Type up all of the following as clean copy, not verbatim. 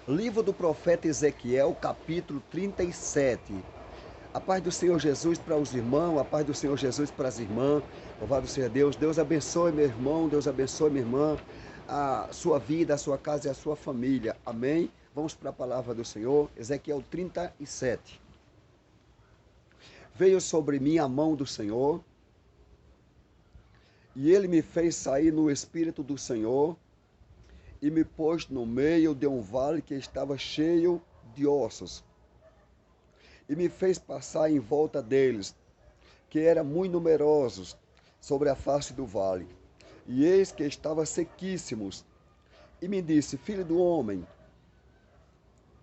Livro do profeta Ezequiel, capítulo 37. A paz do Senhor Jesus para os irmãos, a paz do Senhor Jesus para as irmãs. Louvado seja Deus. Deus abençoe meu irmão, Deus abençoe minha irmã, a sua vida, a sua casa e a sua família. Amém? Vamos para a palavra do Senhor. Ezequiel 37. Veio sobre mim a mão do Senhor, e ele me fez sair no espírito do Senhor, e me pôs no meio de um vale que estava cheio de ossos, e me fez passar em volta deles, que eram muito numerosos, sobre a face do vale. E eis que estavam sequíssimos. E me disse: Filho do homem,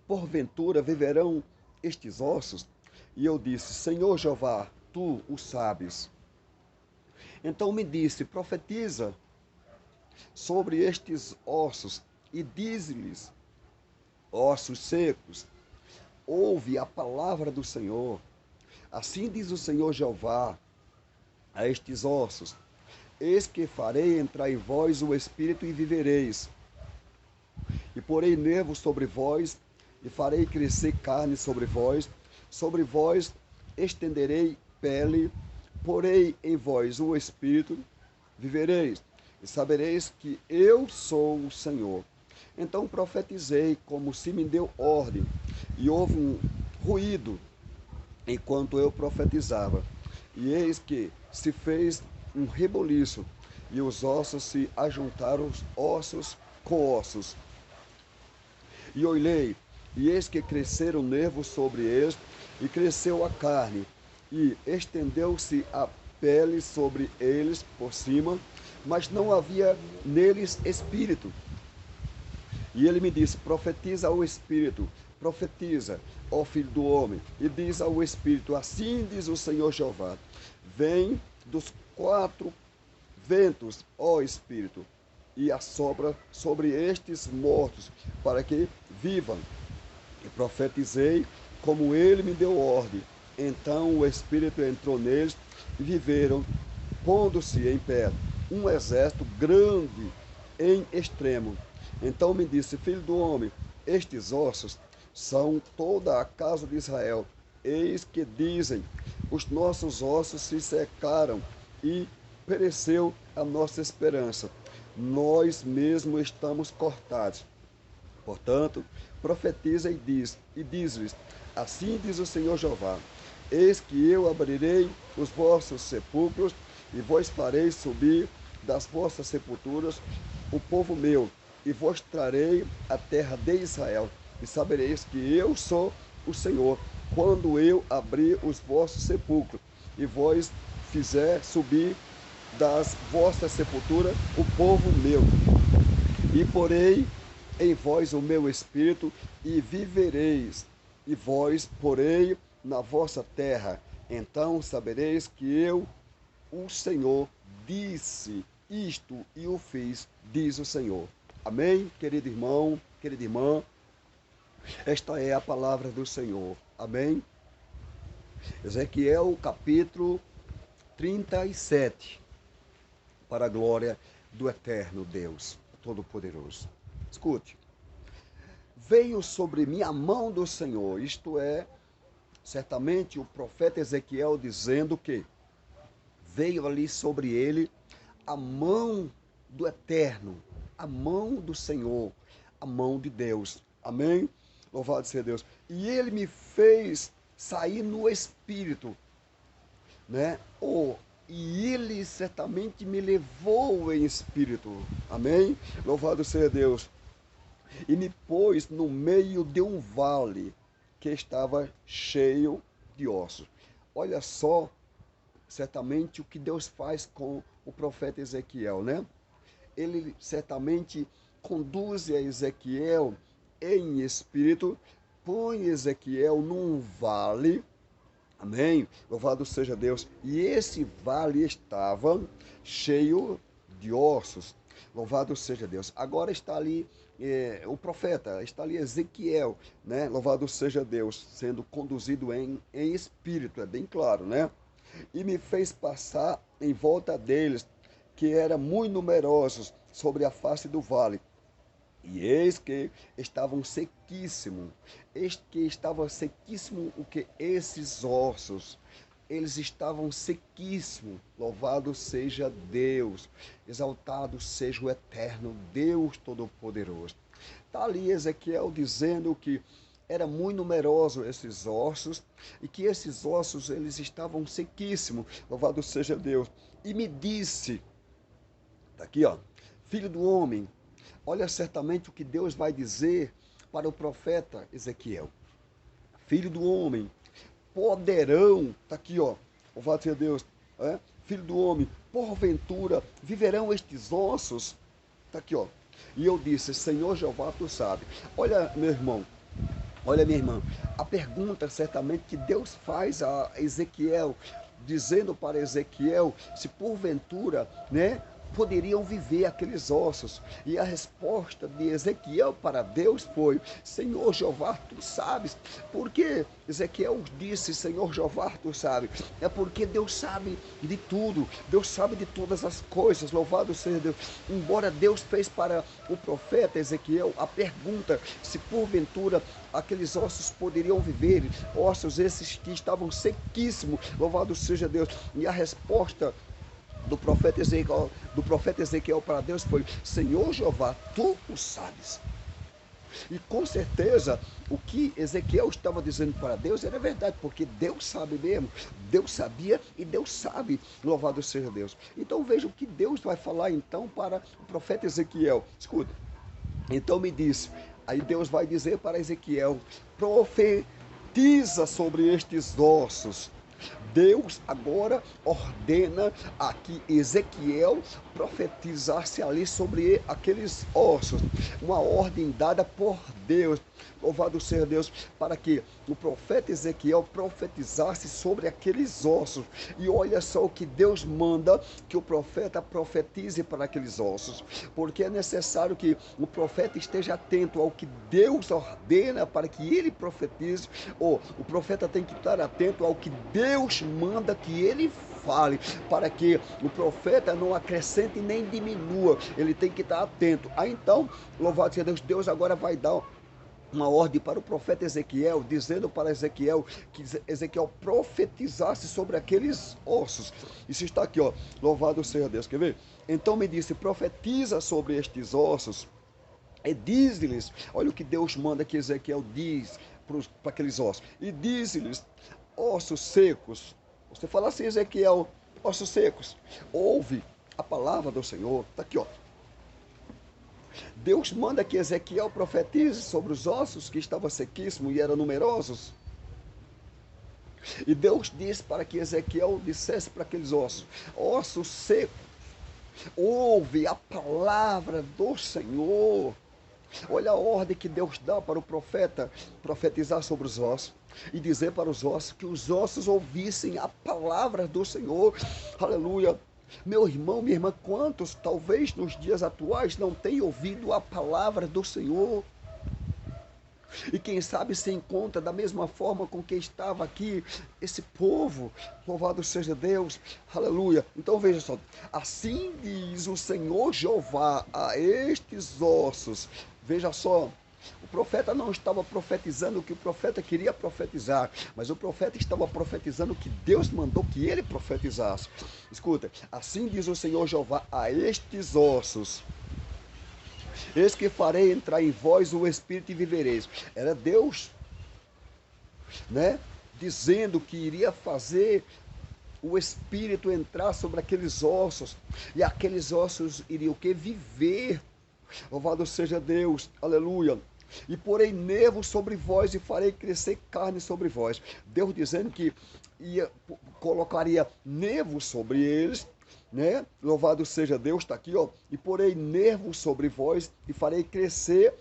porventura viverão estes ossos? E eu disse: Senhor Jeová, tu o sabes. Então me disse: Profetiza sobre estes ossos e dize-lhes: ossos secos, ouve a palavra do Senhor. Assim diz o Senhor Jeová a estes ossos: eis que farei entrar em vós o espírito e vivereis, e porei nervos sobre vós, e farei crescer carne sobre vós estenderei pele, porei em vós o espírito, vivereis, e sabereis que eu sou o Senhor. Então profetizei como se me deu ordem, e houve um ruído enquanto eu profetizava. E eis que se fez um reboliço, e os ossos se ajuntaram, ossos com ossos. E olhei, e eis que cresceram nervos sobre eles, e cresceu a carne, e estendeu-se a pele sobre eles por cima, mas não havia neles espírito. E ele me disse: profetiza ao espírito, profetiza, ó filho do homem, e diz ao espírito: assim diz o Senhor Jeová: vem dos quatro ventos, ó espírito, e assopra sobre estes mortos, para que vivam. E profetizei como ele me deu ordem. Então o espírito entrou neles e viveram, pondo-se em pé um exército grande em extremo. Então me disse: filho do homem, estes ossos são toda a casa de Israel. Eis que dizem: os nossos ossos se secaram e pereceu a nossa esperança. Nós mesmos estamos cortados. Portanto, profetiza e diz-lhes: assim diz o Senhor Jeová: eis que eu abrirei os vossos sepulcros, e vos farei subir das vossas sepulturas o povo meu, e vos trarei a terra de Israel, e sabereis que eu sou o Senhor, quando eu abrir os vossos sepulcros, e vos fizer subir das vossas sepulturas o povo meu. E porei em vós o meu espírito, e vivereis, e vós porei na vossa terra. Então sabereis que eu, o Senhor, disse isto e o fiz, diz o Senhor. Amém, querido irmão, querida irmã? Esta é a palavra do Senhor. Amém? Ezequiel, capítulo 37, para a glória do eterno Deus Todo-Poderoso. Escute: veio sobre mim a mão do Senhor, isto é, certamente o profeta Ezequiel dizendo que veio ali sobre ele a mão do eterno, a mão do Senhor, a mão de Deus. Amém? Louvado seja Deus. E ele me fez sair no espírito, né? E ele certamente me levou em espírito. Amém? Louvado seja Deus. E me pôs no meio de um vale que estava cheio de ossos. Olha só, certamente, o que Deus faz com o profeta Ezequiel, né? Ele certamente conduz a Ezequiel em espírito, põe Ezequiel num vale. Amém? Louvado seja Deus. E esse vale estava cheio de ossos. Louvado seja Deus. Agora está ali o profeta, está ali Ezequiel, né? Louvado seja Deus, sendo conduzido em espírito, é bem claro, né? E me fez passar em volta deles, que eram muito numerosos sobre a face do vale. E eis que estavam sequíssimos. Eis que estava sequíssimo o que? Esses ossos. Eles estavam sequíssimos. Louvado seja Deus. Exaltado seja o eterno Deus Todo-Poderoso. Está ali Ezequiel dizendo que era muito numeroso esses ossos e que esses ossos eles estavam sequíssimos. Louvado seja Deus. E me disse, está aqui, ó, filho do homem, olha certamente o que Deus vai dizer para o profeta Ezequiel. Filho do homem, poderão, está aqui, ó, louvado seja Deus, filho do homem, porventura viverão estes ossos, está aqui, ó. E eu disse, Senhor Jeová, tu sabe. Olha, meu irmão, olha, minha irmã, a pergunta certamente que Deus faz a Ezequiel, dizendo para Ezequiel se porventura, né, poderiam viver aqueles ossos. E a resposta de Ezequiel para Deus foi: Senhor Jeová, tu sabes. Por que Ezequiel disse, Senhor Jeová, tu sabes? É porque Deus sabe de tudo, Deus sabe de todas as coisas, louvado seja Deus. Embora Deus fez para o profeta Ezequiel a pergunta se porventura aqueles ossos poderiam viver, ossos esses que estavam sequíssimos, louvado seja Deus. E a resposta do profeta Ezequiel para Deus foi: Senhor Jeová, tu o sabes. E com certeza o que Ezequiel estava dizendo para Deus era verdade, porque Deus sabe mesmo, Deus sabia e Deus sabe, louvado seja Deus. Então veja o que Deus vai falar então para o profeta Ezequiel. Escuta, então me disse, aí Deus vai dizer para Ezequiel: profetiza sobre estes ossos. Deus agora ordena a que Ezequiel profetizasse ali sobre aqueles ossos, uma ordem dada por Deus, louvado seja Deus, para que o profeta Ezequiel profetizasse sobre aqueles ossos. E olha só o que Deus manda que o profeta profetize para aqueles ossos, porque é necessário que o profeta esteja atento ao que Deus ordena para que ele profetize, ou o profeta tem que estar atento ao que Deus manda que ele fale, para que o profeta não acrescente nem diminua, ele tem que estar atento. Aí então, louvado seja Deus, Deus agora vai dar uma ordem para o profeta Ezequiel, dizendo para Ezequiel que Ezequiel profetizasse sobre aqueles ossos. Isso está aqui, ó, louvado seja Deus. Quer ver? Então me disse, profetiza sobre estes ossos e diz-lhes, olha o que Deus manda que Ezequiel diz para aqueles ossos, e diz-lhes, ossos secos. Você fala assim, Ezequiel, ossos secos, ouve a palavra do Senhor. Está aqui, ó. Deus manda que Ezequiel profetize sobre os ossos que estavam sequíssimos e eram numerosos. E Deus disse para que Ezequiel dissesse para aqueles ossos, ossos secos, ouve a palavra do Senhor. Olha a ordem que Deus dá para o profeta profetizar sobre os ossos e dizer para os ossos que os ossos ouvissem a palavra do Senhor. Aleluia. Meu irmão, minha irmã, quantos talvez nos dias atuais não tenham ouvido a palavra do Senhor? E quem sabe se encontra da mesma forma com que estava aqui esse povo. Louvado seja Deus, aleluia. Então veja só, assim diz o Senhor Jeová a estes ossos. Veja só, o profeta não estava profetizando o que o profeta queria profetizar, mas o profeta estava profetizando o que Deus mandou que ele profetizasse. Escuta, assim diz o Senhor Jeová a estes ossos: eis que farei entrar em vós o Espírito e vivereis. Era Deus, né, dizendo que iria fazer o Espírito entrar sobre aqueles ossos, e aqueles ossos iriam o que? Viver. Louvado seja Deus, aleluia. E porei nervos sobre vós e farei crescer carne sobre vós. Deus dizendo que colocaria nervos sobre eles, né? Louvado seja Deus, está aqui, ó. E porei nervos sobre vós e farei crescer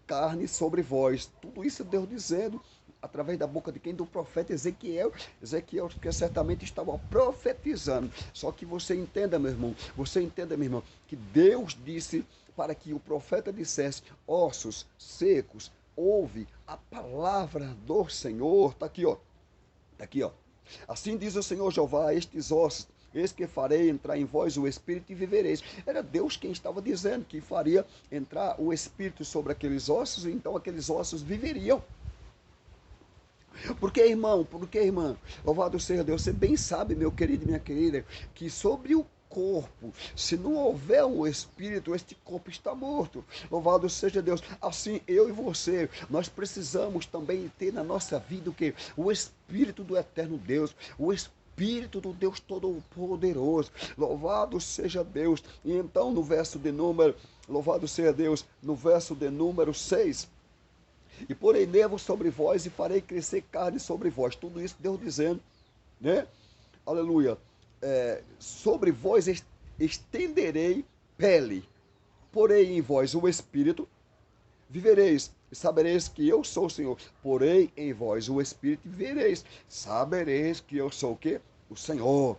carne sobre vós. Tudo isso Deus dizendo através da boca de quem? Do profeta Ezequiel. Ezequiel que certamente estava profetizando. Só que você entenda, meu irmão, você entenda, meu irmão, que Deus disse para que o profeta dissesse: ossos secos, ouve a palavra do Senhor. Está aqui, ó. Está aqui, ó. Assim diz o Senhor Jeová a estes ossos: eis que farei entrar em vós o Espírito e vivereis. Era Deus quem estava dizendo que faria entrar o Espírito sobre aqueles ossos, e então aqueles ossos viveriam. Por que, irmão? Por que, irmã? Louvado seja Deus. Você bem sabe, meu querido e minha querida, que sobre o corpo, se não houver o Espírito, este corpo está morto. Louvado seja Deus. Assim, eu e você, nós precisamos também ter na nossa vida o quê? O Espírito do eterno Deus, o Espírito do Deus Todo-Poderoso. Louvado seja Deus. E então, no verso de número, louvado seja Deus, no verso de número 6, e porei nervos sobre vós e farei crescer carne sobre vós. Tudo isso Deus dizendo, né? Aleluia. Sobre vós estenderei pele. Porei em vós o Espírito, vivereis. E sabereis que eu sou o Senhor. Porei em vós o Espírito e vivereis. Sabereis que eu sou o quê? O Senhor.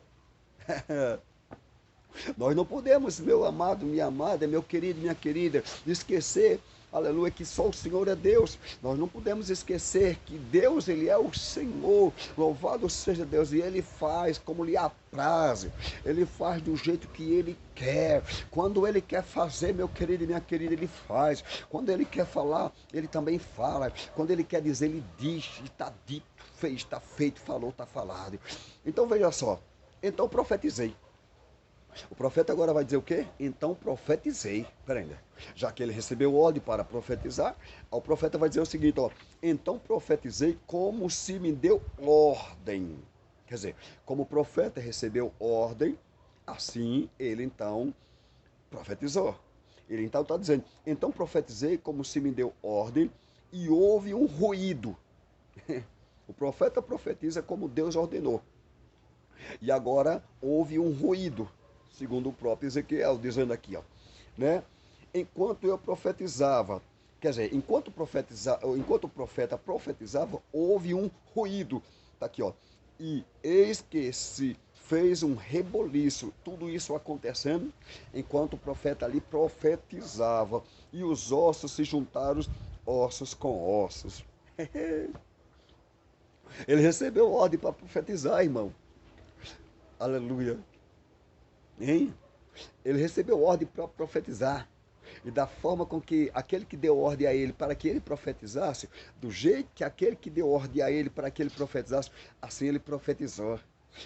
Nós não podemos, meu amado, minha amada, meu querido, minha querida, esquecer, aleluia, que só o Senhor é Deus. Nós não podemos esquecer que Deus, Ele é o Senhor. Louvado seja Deus. E Ele faz como lhe apraz. Ele faz do jeito que Ele quer. Quando Ele quer fazer, meu querido e minha querida, Ele faz. Quando Ele quer falar, Ele também fala. Quando Ele quer dizer, Ele diz. Está dito, fez, está feito, falou, está falado. Então veja só. Então profetizei. O profeta agora vai dizer o quê? Então profetizei. Peraí, né? Já que ele recebeu ordem para profetizar, o profeta vai dizer o seguinte, ó. Então profetizei como se me deu ordem. Quer dizer, como o profeta recebeu ordem, assim ele então profetizou. Ele então está dizendo, então profetizei como se me deu ordem e houve um ruído. O profeta profetiza como Deus ordenou. E agora houve um ruído, segundo o próprio Ezequiel, dizendo aqui, ó, né? Enquanto eu profetizava, quer dizer, enquanto o profeta profetizava, houve um ruído. Tá aqui, ó. E eis que se fez um reboliço, tudo isso acontecendo enquanto o profeta ali profetizava, e os ossos se juntaram, ossos com ossos. Ele recebeu ordem para profetizar, irmão. Aleluia. Hein? Ele recebeu ordem para profetizar. E da forma com que aquele que deu ordem a ele para que ele profetizasse, do jeito que aquele que deu ordem a ele para que ele profetizasse, assim ele profetizou.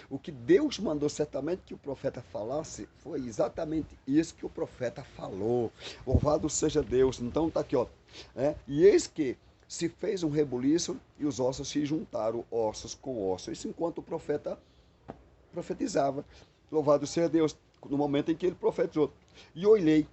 O que Deus mandou certamente que o profeta falasse, foi exatamente isso que o profeta falou. Louvado seja Deus. Então está aqui, ó. E eis que se fez um rebuliço e os ossos se juntaram, ossos com ossos. Isso enquanto o profeta profetizava. Louvado seja Deus. No momento em que ele profetizou. E olhei.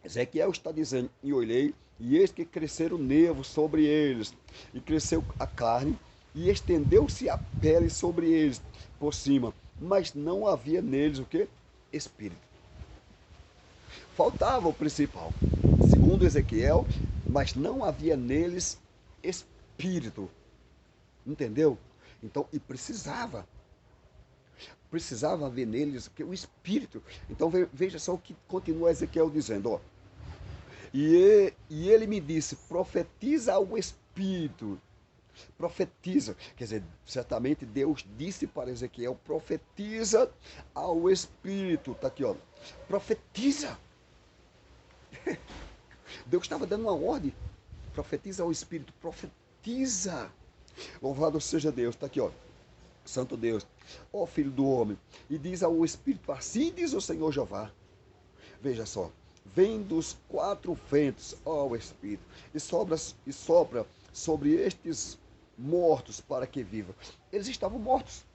Ezequiel está dizendo, e olhei, e eis que cresceram nervos sobre eles, e cresceu a carne, e estendeu-se a pele sobre eles por cima, mas não havia neles o quê? Espírito. Faltava o principal, segundo Ezequiel, mas não havia neles espírito. Entendeu? Então, e precisava haver neles o espírito. Então veja só o que continua Ezequiel dizendo, ó. E ele me disse, profetiza ao Espírito. Profetiza. Quer dizer, certamente Deus disse para Ezequiel, profetiza ao Espírito. Está aqui, ó. Profetiza. Deus estava dando uma ordem. Profetiza ao Espírito. Profetiza. Louvado seja Deus. Está aqui, ó. Santo Deus. Ó Filho do homem. E diz ao Espírito, assim diz o Senhor Jeová. Veja só. Vem dos quatro ventos, ó Espírito, e sopra sobre estes mortos para que vivam. Eles estavam mortos.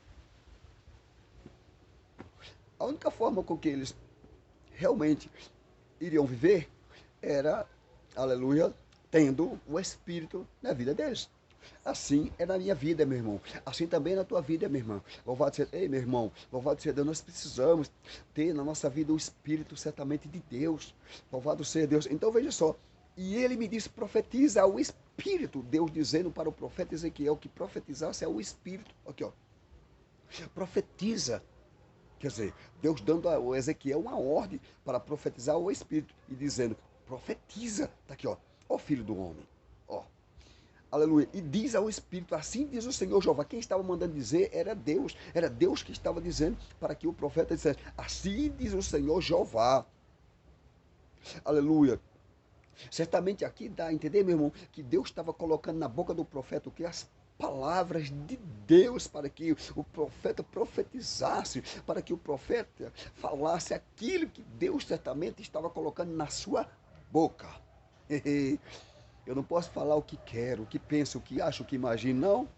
A única forma com que eles realmente iriam viver era, aleluia, tendo o Espírito na vida deles. Assim é na minha vida, meu irmão. Assim também é na tua vida, minha irmã. Louvado seja, ei, meu irmão, louvado seja Deus. Nós precisamos ter na nossa vida o Espírito certamente de Deus. Louvado seja Deus. Então veja só. E ele me disse, profetiza ao Espírito. Deus dizendo para o profeta Ezequiel que profetizasse ao Espírito. Aqui, ó. Profetiza. Quer dizer, Deus dando ao Ezequiel uma ordem para profetizar ao Espírito. E dizendo, profetiza. Está aqui, ó. Ó Filho do homem. Ó. aleluia, e diz ao Espírito, assim diz o Senhor Jeová. Quem estava mandando dizer era Deus que estava dizendo para que o profeta dissesse, assim diz o Senhor Jeová, aleluia. Certamente aqui dá a entender, meu irmão, que Deus estava colocando na boca do profeta o que? As palavras de Deus, para que o profeta profetizasse, para que o profeta falasse aquilo que Deus certamente estava colocando na sua boca. Eu não posso falar o que quero, o que penso, o que acho, o que imagino, não.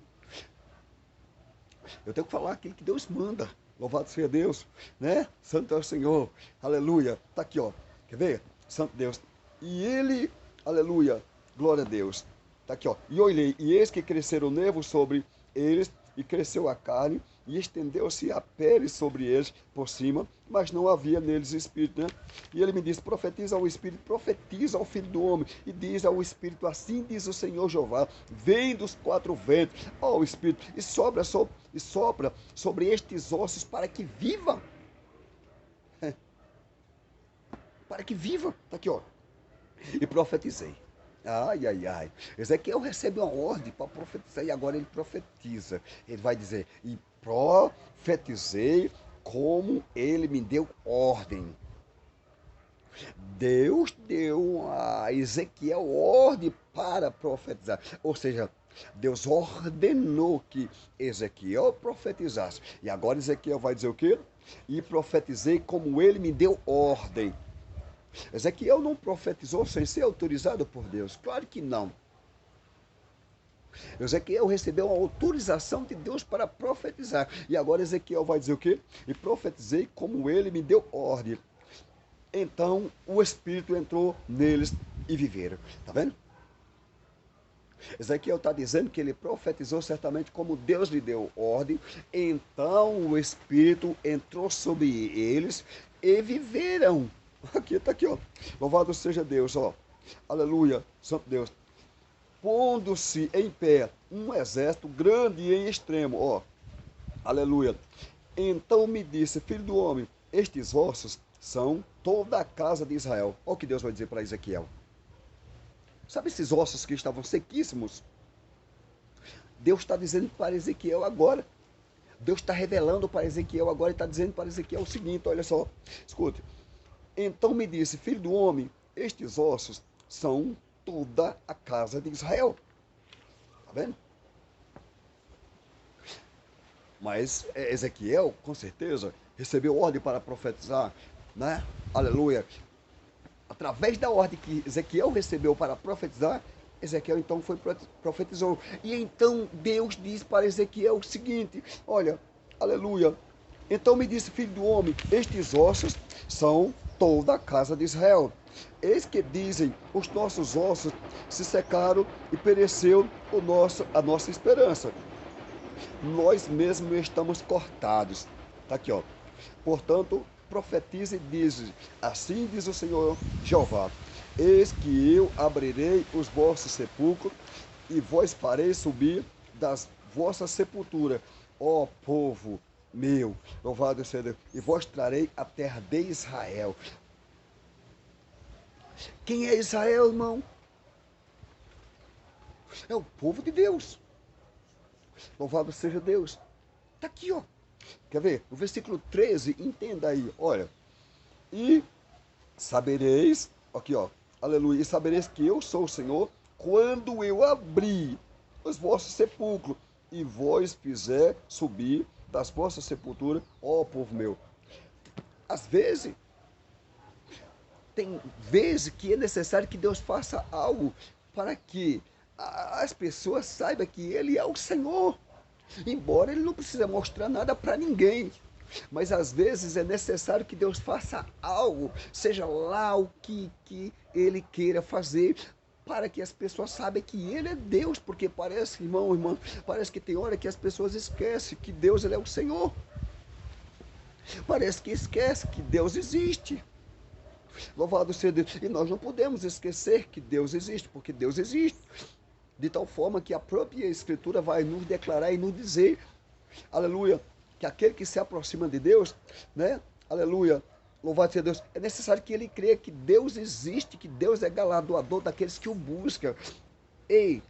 Eu tenho que falar aquilo que Deus manda. Louvado seja Deus, né? Santo é o Senhor, aleluia. Tá aqui, ó. Quer ver? Santo Deus. E ele, aleluia, glória a Deus. Tá aqui, ó. E olhei, e eis que cresceram nervos sobre eles, e cresceu a carne, e estendeu-se a pele sobre eles por cima, mas não havia neles espírito, né? E ele me disse, profetiza ao Espírito, profetiza ao Filho do Homem, e diz ao Espírito, assim diz o Senhor Jeová, vem dos quatro ventos, ó o Espírito, e sopra sobre estes ossos para que viva. Para que viva. Tá aqui, ó. E profetizei. Ai, ai, ai. Ezequiel recebe uma ordem para profetizar e agora ele profetiza. Ele vai dizer, e profetizei como ele me deu ordem. Deus deu a Ezequiel ordem para profetizar. Ou seja, Deus ordenou que Ezequiel profetizasse. E agora Ezequiel vai dizer o quê? E profetizei como ele me deu ordem. Ezequiel não profetizou sem ser autorizado por Deus. Claro que não. Ezequiel recebeu uma autorização de Deus para profetizar. E agora Ezequiel vai dizer o quê? E profetizei como ele me deu ordem. Então o Espírito entrou neles e viveram. Está vendo? Ezequiel está dizendo que ele profetizou certamente como Deus lhe deu ordem. Então o Espírito entrou sobre eles e viveram. Aqui, está aqui, ó. Louvado seja Deus, ó. Aleluia, Santo Deus. Pondo-se em pé um exército grande e em extremo, ó. Aleluia. Então me disse, filho do homem, estes ossos são toda a casa de Israel. Olha o que Deus vai dizer para Ezequiel. Sabe esses ossos que estavam sequíssimos? Deus está dizendo para Ezequiel agora. Deus está revelando para Ezequiel agora e está dizendo para Ezequiel o seguinte, olha só. Escute. Então me disse, filho do homem, estes ossos são toda a casa de Israel. Está vendo? Mas Ezequiel, com certeza, recebeu ordem para profetizar, né? Aleluia. Através da ordem que Ezequiel recebeu para profetizar, Ezequiel então profetizou. E então Deus diz para Ezequiel o seguinte, olha, aleluia. Então me disse, filho do homem, estes ossos são toda a casa de Israel. Eis que dizem, os nossos ossos se secaram e pereceu a nossa esperança. Nós mesmos estamos cortados. Está aqui, ó. Portanto, profetiza e diz, assim diz o Senhor Jeová, eis que eu abrirei os vossos sepulcros e vós farei subir das vossas sepulturas, ó povo meu, louvado seja Deus, e vos trarei a terra de Israel. Quem é Israel, irmão? É o povo de Deus. Louvado seja Deus. Está aqui, ó. Quer ver? O versículo 13, entenda aí, olha. E sabereis, aqui, ó, aleluia, e sabereis que eu sou o Senhor quando eu abrir os vossos sepulcros e vós fizer subir das vossas sepulturas, ó povo meu. Às vezes, tem vezes que é necessário que Deus faça algo para que as pessoas saibam que Ele é o Senhor. Embora Ele não precise mostrar nada para ninguém. Mas às vezes é necessário que Deus faça algo, seja lá o que Ele queira fazer, para que as pessoas saibam que Ele é Deus, porque parece, irmão, parece que tem hora que as pessoas esquecem que Deus Ele é o Senhor. Parece que esquece que Deus existe. Louvado seja Deus. E nós não podemos esquecer que Deus existe, porque Deus existe. De tal forma que a própria Escritura vai nos declarar e nos dizer, aleluia, que aquele que se aproxima de Deus, né, aleluia, louvado seja Deus, é necessário que ele creia que Deus existe, que Deus é galardoador daqueles que o buscam. Ei,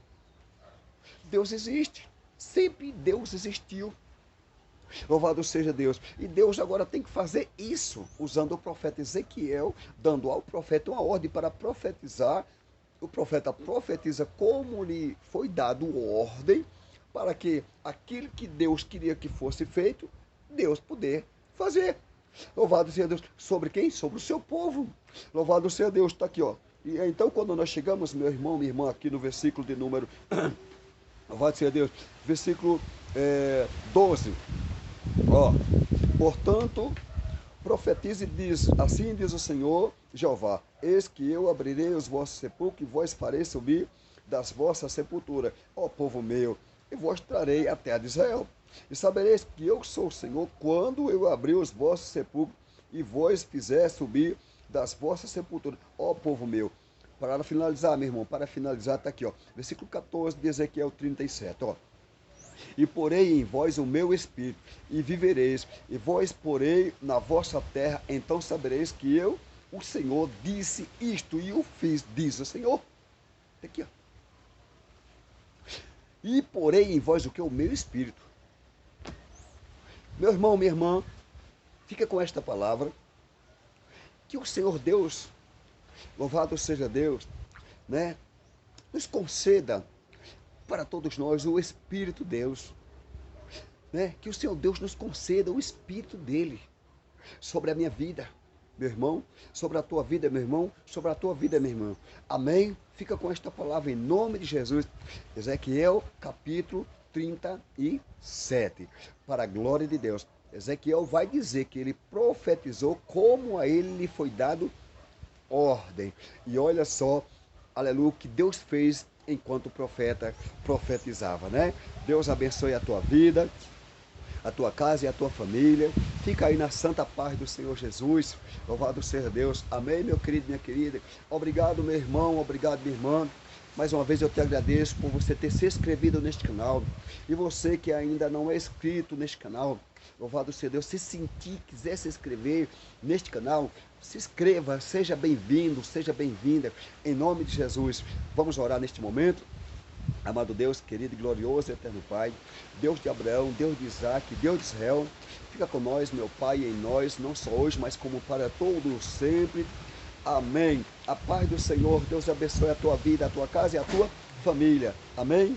Deus existe. Sempre Deus existiu. Louvado seja Deus. E Deus agora tem que fazer isso, usando o profeta Ezequiel, dando ao profeta uma ordem para profetizar. O profeta profetiza como lhe foi dado ordem, para que aquilo que Deus queria que fosse feito, Deus poder fazer. Louvado seja Deus. Sobre quem? Sobre o seu povo. Louvado seja Deus. Está aqui, ó. E então, quando nós chegamos, meu irmão, minha irmã, aqui no versículo de número, louvado seja Deus, versículo 12. Ó, portanto, profetize e diz, assim diz o Senhor Jeová, eis que eu abrirei os vossos sepulcros e vós farei subir das vossas sepulturas, ó povo meu, e vos trarei a terra de Israel. E sabereis que eu sou o Senhor quando eu abrir os vossos sepulcros e vos fizer subir das vossas sepulturas, ó povo meu. Para finalizar, meu irmão, para finalizar, está aqui, ó, versículo 14 de Ezequiel 37, ó. E porei em vós o meu espírito, e vivereis, e vós porei na vossa terra, então sabereis que eu, o Senhor, disse isto e o fiz, diz o Senhor. Aqui, ó. E porei em vós o que? O meu espírito. Meu irmão, minha irmã, fica com esta palavra, que o Senhor Deus, louvado seja Deus, né, nos conceda para todos nós o Espírito Deus, né? Que o Senhor Deus nos conceda o Espírito dele sobre a minha vida, meu irmão, sobre a tua vida, meu irmão, sobre a tua vida, minha irmã. Amém? Fica com esta palavra em nome de Jesus. Ezequiel, capítulo 37. Para a glória de Deus. Ezequiel vai dizer que ele profetizou como a ele lhe foi dado ordem. E olha só, aleluia, o que Deus fez enquanto o profeta profetizava, né? Deus abençoe a tua vida, a tua casa e a tua família. Fica aí na santa paz do Senhor Jesus. Louvado seja Deus. Amém, meu querido, minha querida. Obrigado, meu irmão. Obrigado, minha irmã. Mais uma vez eu te agradeço por você ter se inscrevido neste canal. E você que ainda não é inscrito neste canal, louvado seja Deus, se sentir, quiser se inscrever neste canal, se inscreva, seja bem-vindo, seja bem-vinda, em nome de Jesus. Vamos orar neste momento. Amado Deus, querido e glorioso, eterno Pai, Deus de Abraão, Deus de Isaac, Deus de Israel, fica com nós, meu Pai, em nós, não só hoje, mas como para todos sempre. Amém. A paz do Senhor, Deus abençoe a tua vida, a tua casa e a tua família. Amém.